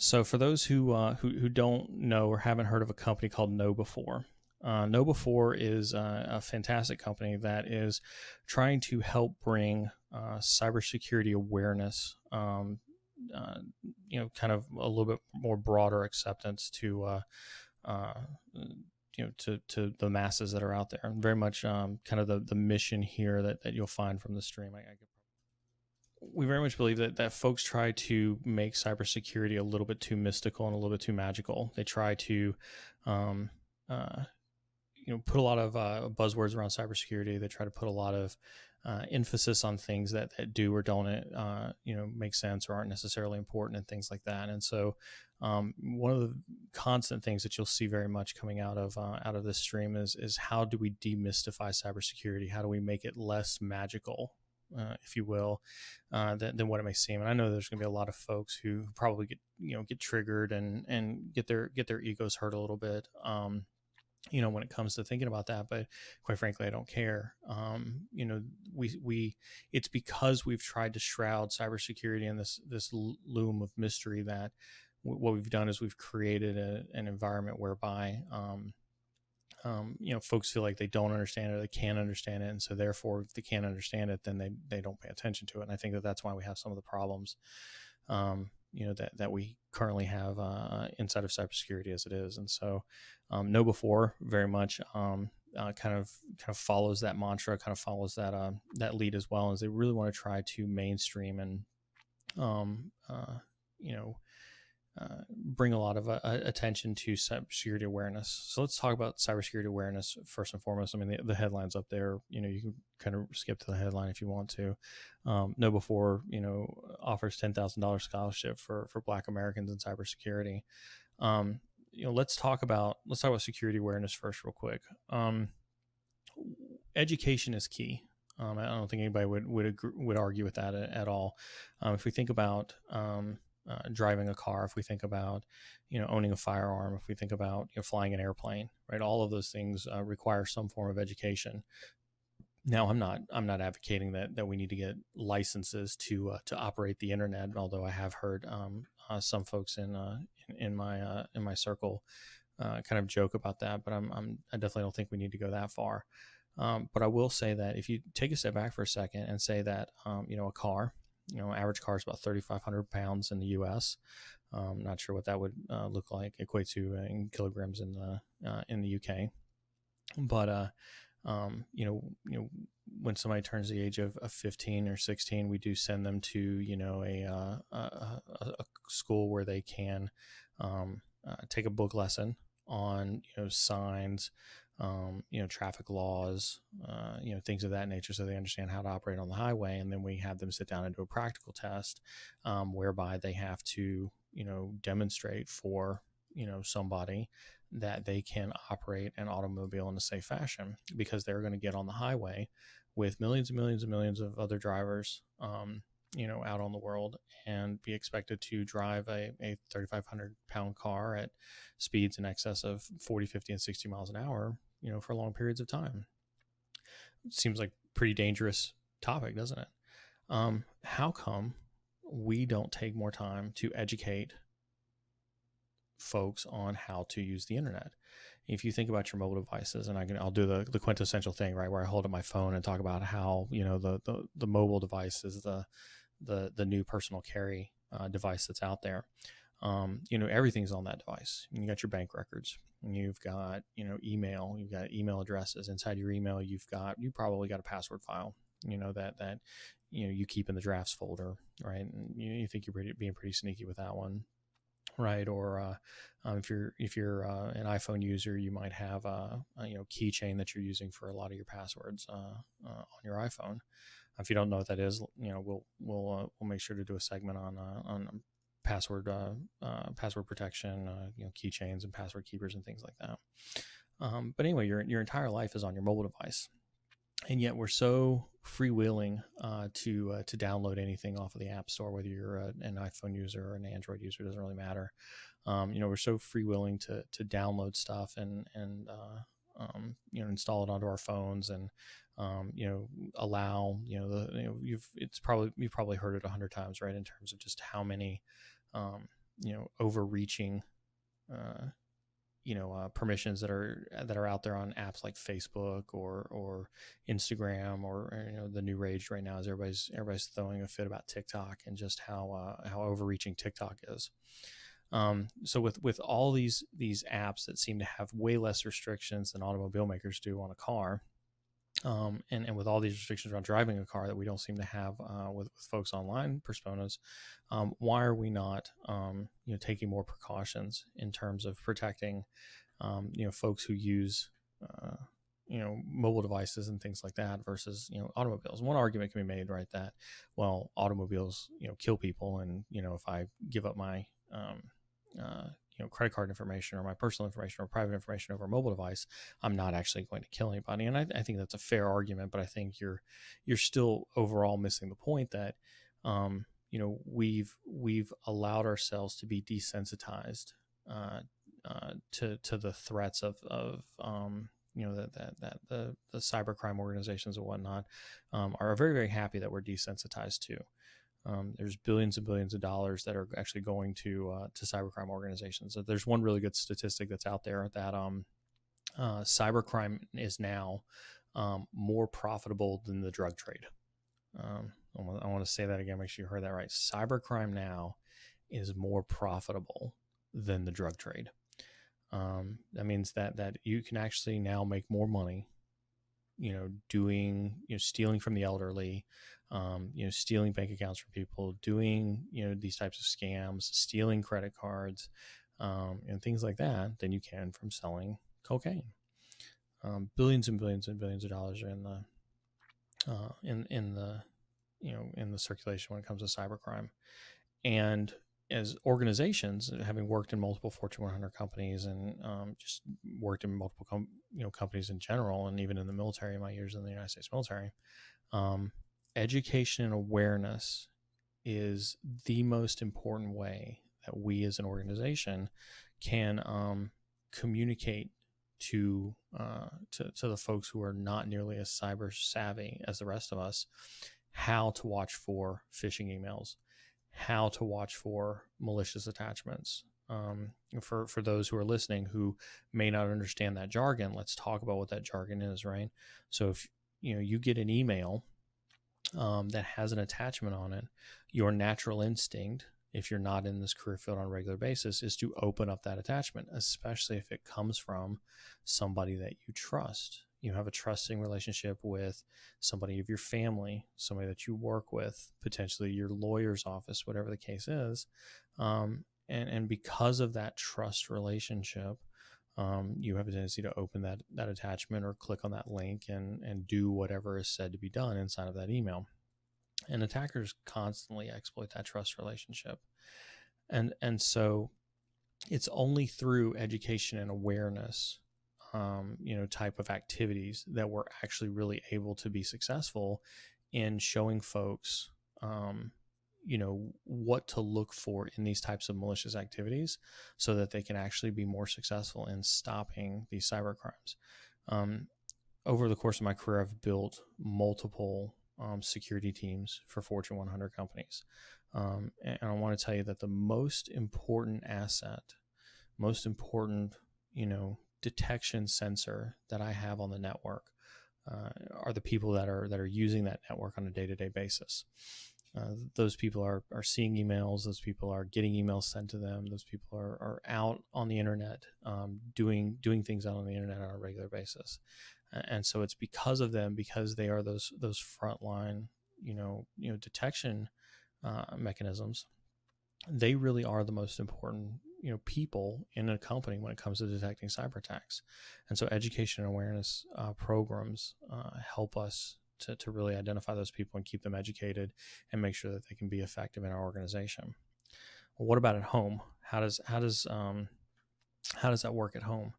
So for those who don't know or haven't heard of a company called Know Before, Know Before is a fantastic company that is trying to help bring cybersecurity awareness, uh, kind of a little bit more broader acceptance to uh, to the masses that are out there. And very much kind of the mission here that you'll find from the stream. We very much believe that folks try to make cybersecurity a little bit too mystical and a little bit too magical. They try to, um, uh, put a lot of buzzwords around cybersecurity. They try to put a lot of emphasis on things that do or don't, make sense or aren't necessarily important and things like that. And so, one of the constant things that you'll see very much coming out of this stream is how do we demystify cybersecurity? How do we make it less magical, if you will, than what it may seem. And I know there's going to be a lot of folks who probably get triggered and get their egos hurt a little bit, when it comes to thinking about that. But quite frankly, I don't care. We it's because we've tried to shroud cybersecurity in this loom of mystery that what we've done is we've created an environment whereby folks feel like they don't understand it, or they can't understand it, and so therefore, if they can't understand it, then they don't pay attention to it. And I think that's why we have some of the problems, that we currently have inside of cybersecurity as it is. And so, Know Before very much kind of follows that mantra, kind of follows that lead as well, as they really want to try to mainstream and bring a lot of attention to cybersecurity awareness. So let's talk about cybersecurity awareness first and foremost. I mean, the headline's up there. You can kind of skip to the headline if you want to. Know Before, offers $10,000 scholarship for Black Americans in cybersecurity. Let's talk about security awareness first, real quick. Education is key. I don't think anybody would argue with that at all. If we think about driving a car, if we think about owning a firearm, if we think about flying an airplane, right, all of those things require some form of education. Now, I'm not advocating that we need to get licenses to operate the internet, although I have heard some folks in my circle kind of joke about that, but I definitely don't think we need to go that far. But I will say that if you take a step back for a second and say that a car, average car is about 3,500 pounds in the U.S. Not sure what that would look like, equate to in kilograms in the U.K. But when somebody turns the age of 15 or 16, we do send them to a school where they can take a book lesson on signs, traffic laws, things of that nature, so they understand how to operate on the highway. And then we have them sit down and do a practical test, whereby they have to, demonstrate for, somebody that they can operate an automobile in a safe fashion, because they're going to get on the highway with millions and millions and millions of other drivers, out on the world, and be expected to drive a 3,500 pound car at speeds in excess of 40, 50, and 60 miles an hour, for long periods of time. It seems like a pretty dangerous topic, doesn't it? How come we don't take more time to educate folks on how to use the internet? If you think about your mobile devices, and I'll do the quintessential thing, right, where I hold up my phone and talk about how the mobile device is the new personal carry device that's out there. Everything's on that device. You got your bank records, you've got email, you've got email addresses. Inside your email, you probably got a password file, that you keep in the drafts folder, right? And you think you're being pretty sneaky with that one, right? Or if you're an iPhone user, you might have a keychain that you're using for a lot of your passwords on your iPhone. If you don't know what that is, we'll make sure to do a segment on password protection, keychains and password keepers and things like that. But anyway, your entire life is on your mobile device, and yet we're so freewheeling to download anything off of the App Store, whether you're an iPhone user or an Android user, it doesn't really matter. We're so freewheeling to download stuff and install it onto our phones, and allow you've probably heard it 100 times, right, in terms of just how many overreaching permissions that are out there on apps like Facebook or Instagram, or the new rage right now is everybody's throwing a fit about TikTok and just how overreaching TikTok is. So with all these apps that seem to have way less restrictions than automobile makers do on a car, and with all these restrictions around driving a car that we don't seem to have with folks online personas, why are we not taking more precautions in terms of protecting folks who use mobile devices and things like that versus automobiles? One argument can be made, right, that automobiles kill people, and if I give up my credit card information or my personal information or private information over a mobile device, I'm not actually going to kill anybody. And I think that's a fair argument, but I think you're still overall missing the point that we've allowed ourselves to be desensitized to the threats of that the cybercrime organizations and whatnot are very, very happy that we're desensitized to. There's billions and billions of dollars that are actually going to cybercrime organizations. So there's one really good statistic that's out there that cybercrime is now more profitable than the drug trade. I want to say that again, make sure you heard that right. Cybercrime now is more profitable than the drug trade. That means that you can actually now make more money, doing, stealing from the elderly, stealing bank accounts from people, doing, these types of scams, stealing credit cards, and things like that, than you can from selling cocaine. Billions and billions and billions of dollars are in the circulation when it comes to cybercrime. And as organizations, having worked in multiple Fortune 100 companies and just worked in multiple companies in general, and even in the military in my years in the United States military, education and awareness is the most important way that we as an organization can communicate to the folks who are not nearly as cyber savvy as the rest of us how to watch for phishing emails, how to watch for malicious attachments. For those who are listening who may not understand that jargon, let's talk about what that jargon is, right? So if you get an email that has an attachment on it, your natural instinct, if you're not in this career field on a regular basis, is to open up that attachment, especially if it comes from somebody that you trust. You have a trusting relationship with somebody of your family, somebody that you work with, potentially your lawyer's office, whatever the case is. And because of that trust relationship, you have a tendency to open that attachment or click on that link and do whatever is said to be done inside of that email. And attackers constantly exploit that trust relationship. And so it's only through education and awareness, type of activities that we're actually really able to be successful in showing folks, what to look for in these types of malicious activities so that they can actually be more successful in stopping these cyber crimes. Over the course of my career, I've built multiple security teams for Fortune 100 companies. And I want to tell you that the most important asset, most important, detection sensor that I have on the network are the people that are using that network on a day-to-day basis. Those people are seeing emails. Those people are getting emails sent to them. Those people are out on the internet, doing things out on the internet on a regular basis. And so it's because of them, because they are those frontline, detection mechanisms. They really are the most important, people in a company when it comes to detecting cyber attacks. And so education and awareness programs help us to really identify those people and keep them educated and make sure that they can be effective in our organization. Well, what about at home? How does that work at home?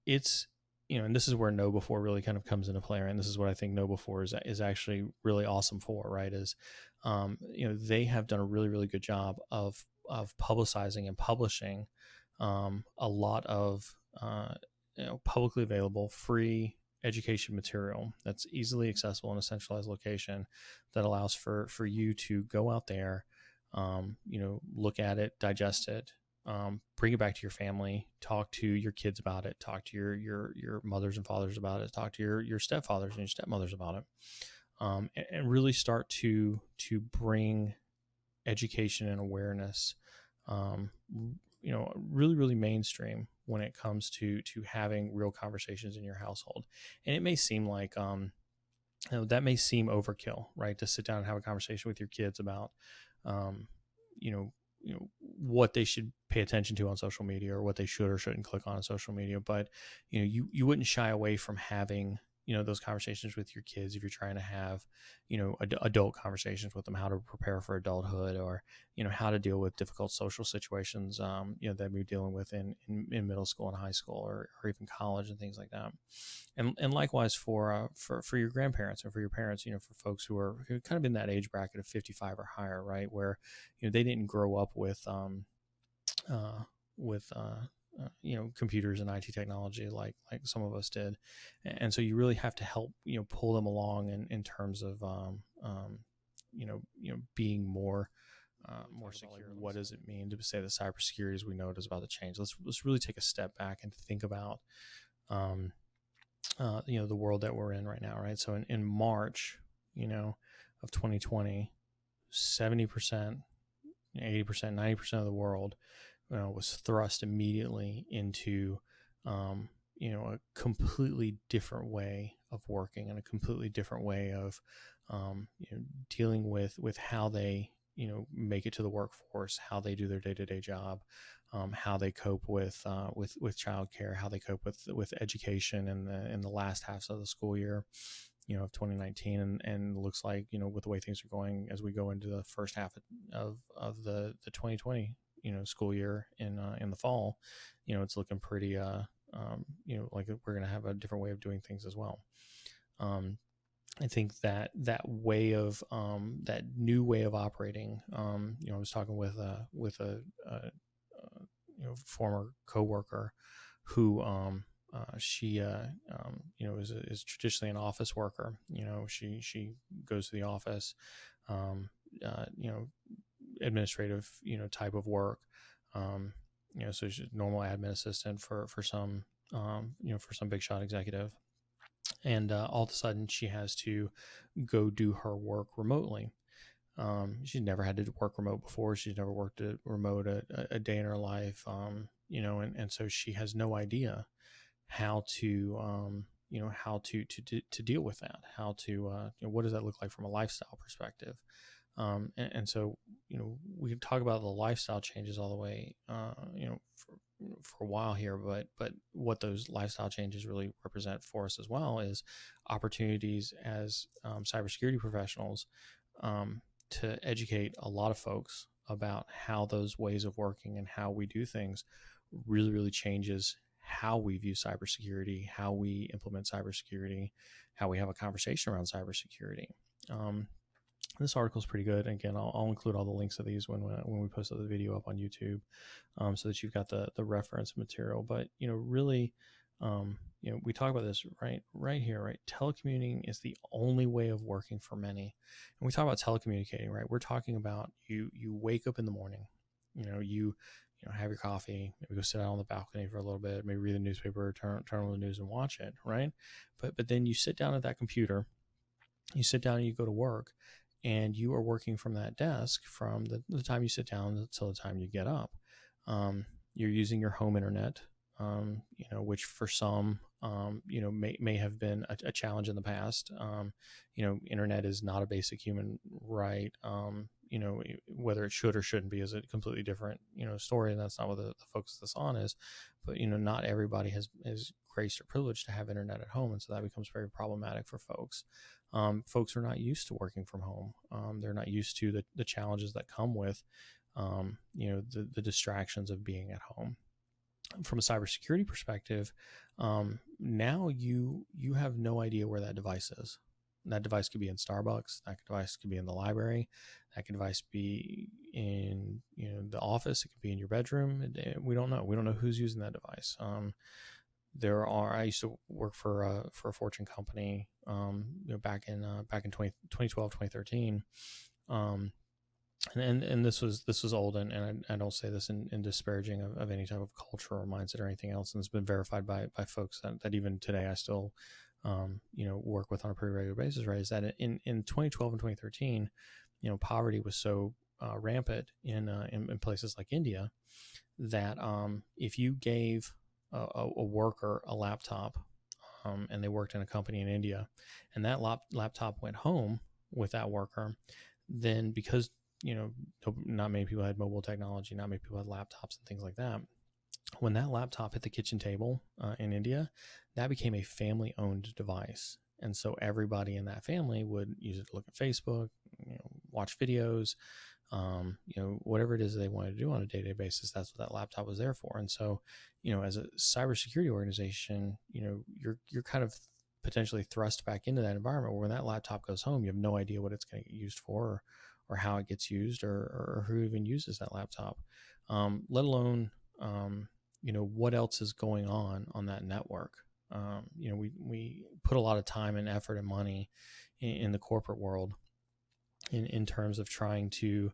It's, and this is where Know Before really kind of comes into play, right? And this is what I think Know Before is actually really awesome for, right? Is, they have done a really, really good job of publicizing and publishing a lot of, publicly available free education material that's easily accessible in a centralized location that allows for you to go out there, look at it, digest it, bring it back to your family, talk to your kids about it, talk to your mothers and fathers about it, talk to your stepfathers and your stepmothers about it, and really start to bring education and awareness, really, really mainstream when it comes to having real conversations in your household. And it may seem like, that may seem overkill, right? To sit down and have a conversation with your kids about, um, you know, what they should pay attention to on social media, or what they should or shouldn't click on social media. But, you wouldn't shy away from having, those conversations with your kids if you're trying to have, adult conversations with them, how to prepare for adulthood, or, how to deal with difficult social situations, that we're dealing with in middle school and high school, or even college and things like that. And likewise for your grandparents and for your parents, for folks who are kind of in that age bracket of 55 or higher, right, where they didn't grow up with uh, with computers and IT technology like some of us did, and so you really have to help pull them along in terms of being more secure. Like, what does it mean to say that cybersecurity as we know it is about to change? Let's really take a step back and think about the world that we're in right now, right? So in March, of 2020, 70%, 80%, 90% of the world was thrust immediately into, a completely different way of working, and a completely different way of, dealing with how they, make it to the workforce, how they do their day-to-day job, how they cope with childcare, how they cope with education in the last half of the school year, of 2019, and looks like, with the way things are going as we go into the first half of the 2020 school year in the fall, it's looking pretty like we're going to have a different way of doing things as well. I think that way of that new way of operating, I was talking with a former coworker who she is traditionally an office worker. She goes to the office, administrative type of work. So she's a normal admin assistant for some for some big shot executive, and all of a sudden she has to go do her work remotely. She's never had to work remote before. She's never worked remote a day in her life. And so she has no idea how to to deal with that. How to what does that look like from a lifestyle perspective? And so we can talk about the lifestyle changes all the way for a while here, but what those lifestyle changes really represent for us as well is opportunities as cybersecurity professionals, to educate a lot of folks about how those ways of working and how we do things really, really changes how we view cybersecurity, how we implement cybersecurity, how we have a conversation around cybersecurity. This article is pretty good. Again, I'll include all the links of these when we post the video up on YouTube, so that you've got the reference material. But really, we talk about this right here, right? Telecommuting is the only way of working for many. And we talk about telecommunicating, right? We're talking about you wake up in the morning, you have your coffee, maybe go sit out on the balcony for a little bit, maybe read the newspaper, turn on the news and watch it, right? But then you sit down at that computer, you sit down and you go to work, and you are working from that desk from the time you sit down until the time you get up. You're using your home internet, which for some, may have been a challenge in the past. Internet is not a basic human right. Whether it should or shouldn't be is a completely different, story. And that's not what the focus of this on is. But, not everybody has graced or privileged to have internet at home. And so that becomes very problematic for folks. Folks are not used to working from home. They're not used to the challenges that come with, the distractions of being at home. From a cybersecurity perspective, now you have no idea where that device is. That device could be in Starbucks. That device could be in the library. That device be in the office. It could be in your bedroom. We don't know. We don't know who's using that device. I used to work for a Fortune company, back in 2012, 2013. and this was old, and I don't say this in disparaging of any type of culture or mindset or anything else, and it's been verified by folks that even today I still work with on a pretty regular basis, right? Is that in 2012 and 2013, poverty was so rampant in places like India that if you gave a worker a laptop, and they worked in a company in India, and that laptop went home with that worker, then because not many people had mobile technology, not many people had laptops and things like that. When that laptop hit the kitchen table in India, that became a family-owned device, and so everybody in that family would use it to look at Facebook, watch videos, whatever it is they want to do on a day-to-day basis. That's what that laptop was there for. And so, as a cybersecurity organization, you're kind of potentially thrust back into that environment where when that laptop goes home, you have no idea what it's going to get used for, or how it gets used, or who even uses that laptop, let alone what else is going on that network. We put a lot of time and effort and money in the corporate world in terms of trying to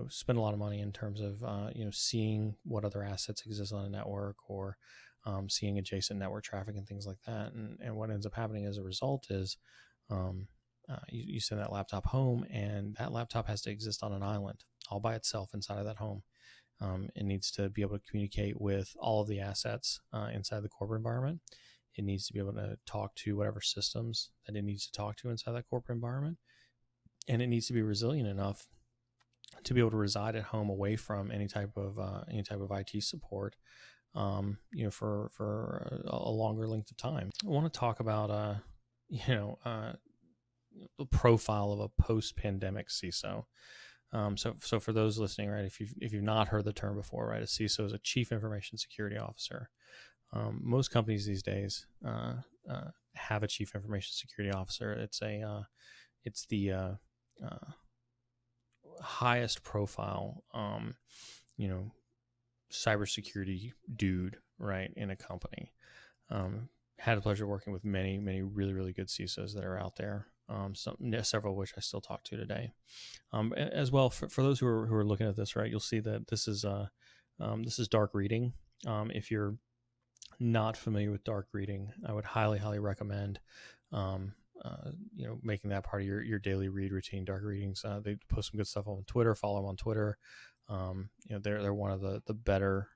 spend a lot of money in terms of seeing what other assets exist on a network, or seeing adjacent network traffic and things like that. And what ends up happening as a result is you send that laptop home, and that laptop has to exist on an island all by itself inside of that home. It needs to be able to communicate with all of the assets inside the corporate environment. It needs to be able to talk to whatever systems that it needs to talk to inside that corporate environment. And it needs to be resilient enough to be able to reside at home away from any type of IT support, for a longer length of time. I want to talk about, the profile of a post-pandemic CISO. So for those listening, right, if you've not heard the term before, right, a CISO is a Chief Information Security Officer. Most companies these days have a Chief Information Security Officer. It's the highest profile, cybersecurity dude, right, in a company. Had the pleasure of working with many really, really good CISOs that are out there. Several of which I still talk to today. As well, for those who are looking at this, right, you'll see that this is dark reading. If you're not familiar with dark reading, I would highly recommend making that part of your daily read routine. Dark readings, they post some good stuff on Twitter. Follow them on Twitter. They're one of the better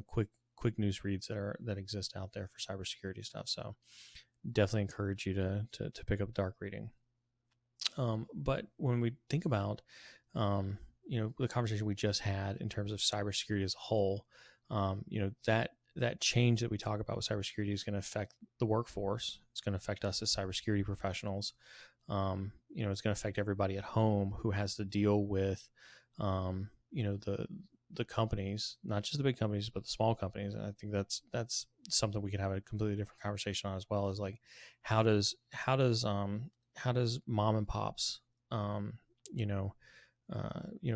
quick news reads that exist out there for cybersecurity stuff. So definitely encourage you to pick up dark reading. But when we think about the conversation we just had in terms of cybersecurity as a whole, that change that we talk about with cybersecurity is going to affect the workforce. It's going to affect us as cybersecurity professionals. It's going to affect everybody at home who has to deal with, the companies, not just the big companies, but the small companies. And I think that's something we could have a completely different conversation on as well, is like, how does mom and pops,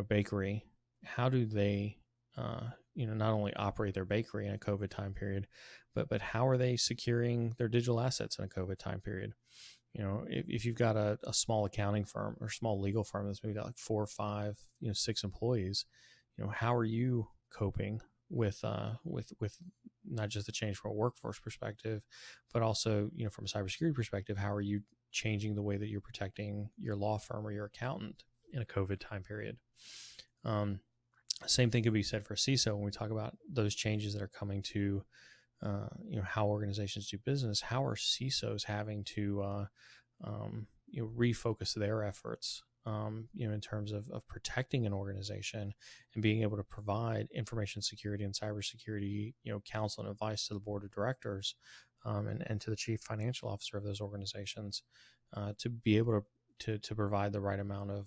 bakery, how do they, not only operate their bakery in a COVID time period, but how are they securing their digital assets in a COVID time period? If you've got a small accounting firm or small legal firm that's maybe got like 4 or 5, 6 employees, how are you coping with not just the change from a workforce perspective, but also, from a cybersecurity perspective, how are you changing the way that you're protecting your law firm or your accountant in a COVID time period? Same thing could be said for CISO when we talk about those changes that are coming to, how organizations do business. How are CISOs having to, refocus their efforts, in terms of protecting an organization and being able to provide information security and cybersecurity, counsel and advice to the board of directors, and to the chief financial officer of those organizations, to be able to provide the right amount of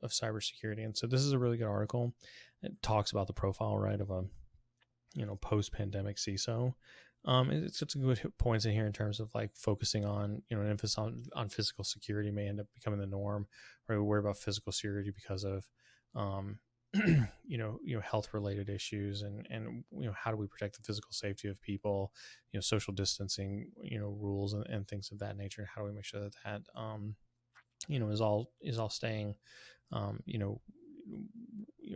cybersecurity. And so this is a really good article. It talks about the profile, right, of a post-pandemic CISO. It's some good points in here in terms of like focusing on, an emphasis on physical security may end up becoming the norm, or we worry about physical security because of, health related issues, and how do we protect the physical safety of people, social distancing, rules and things of that nature. How do we make sure that is all staying,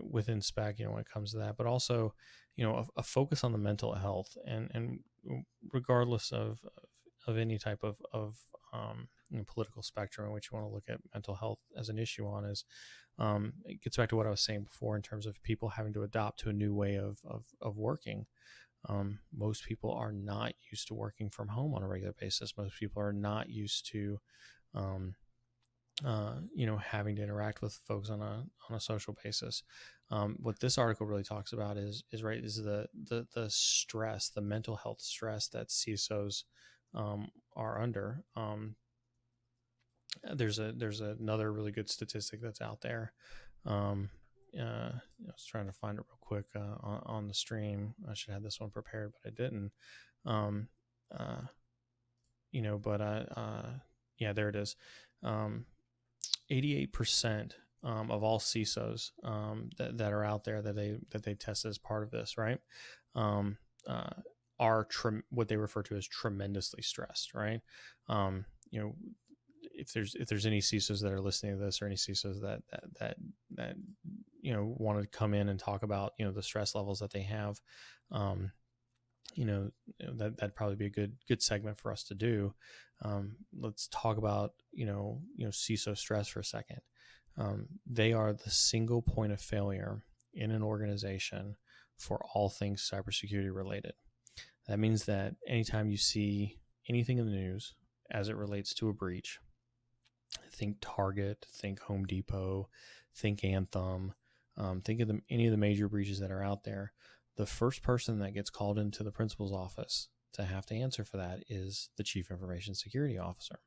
within spec, when it comes to that, but also, a focus on the mental health, and regardless of any type of political spectrum in which you want to look at mental health as an issue on, is it gets back to what I was saying before in terms of people having to adopt to a new way of working. Most people are not used to working from home on a regular basis. Most people are not used to, having to interact with folks on a social basis. What this article really talks about is the stress, the mental health stress that CISOs are under. There's another really good statistic that's out there. I was trying to find it real quick on the stream. I should have this one prepared, but I didn't. Yeah, there it is. 88% of all CISOs that are out there that they test as part of this, right, are what they refer to as tremendously stressed, right? If there's any CISOs that are listening to this, or any CISOs that want to come in and talk about the stress levels that they have, that'd probably be a good segment for us to do. Let's talk about CISO stress for a second. They are the single point of failure in an organization for all things cybersecurity related. That means that anytime you see anything in the news as it relates to a breach, think Target, think Home Depot, think Anthem, think of any of the major breaches that are out there. The first person that gets called into the principal's office to have to answer for that is the chief information security officer.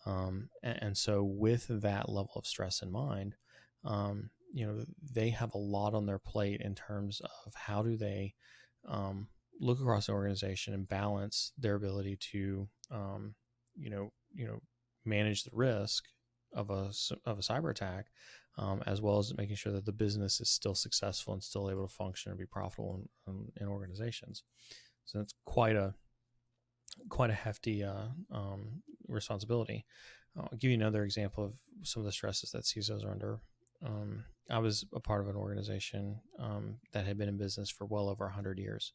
And so with that level of stress in mind, they have a lot on their plate in terms of how do they look across the organization and balance their ability to, manage the risk of a cyber attack, as well as making sure that the business is still successful and still able to function and be profitable in organizations. So that's quite a hefty responsibility. I'll give you another example of some of the stresses that CISOs are under. I was a part of an organization that had been in business for well over 100 years.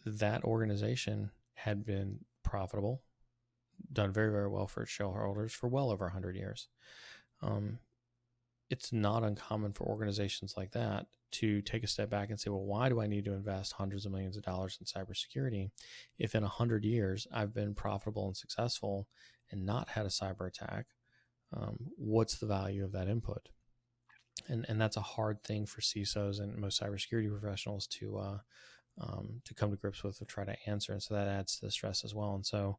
That organization had been profitable, done very, very well for its shareholders for well over 100 years. It's not uncommon for organizations like that to take a step back and say, well, why do I need to invest hundreds of millions of dollars in cybersecurity if in 100 years I've been profitable and successful and not had a cyber attack? What's the value of that input? And that's a hard thing for CISOs and most cybersecurity professionals to come to grips with, or try to answer. And so that adds to the stress as well. And so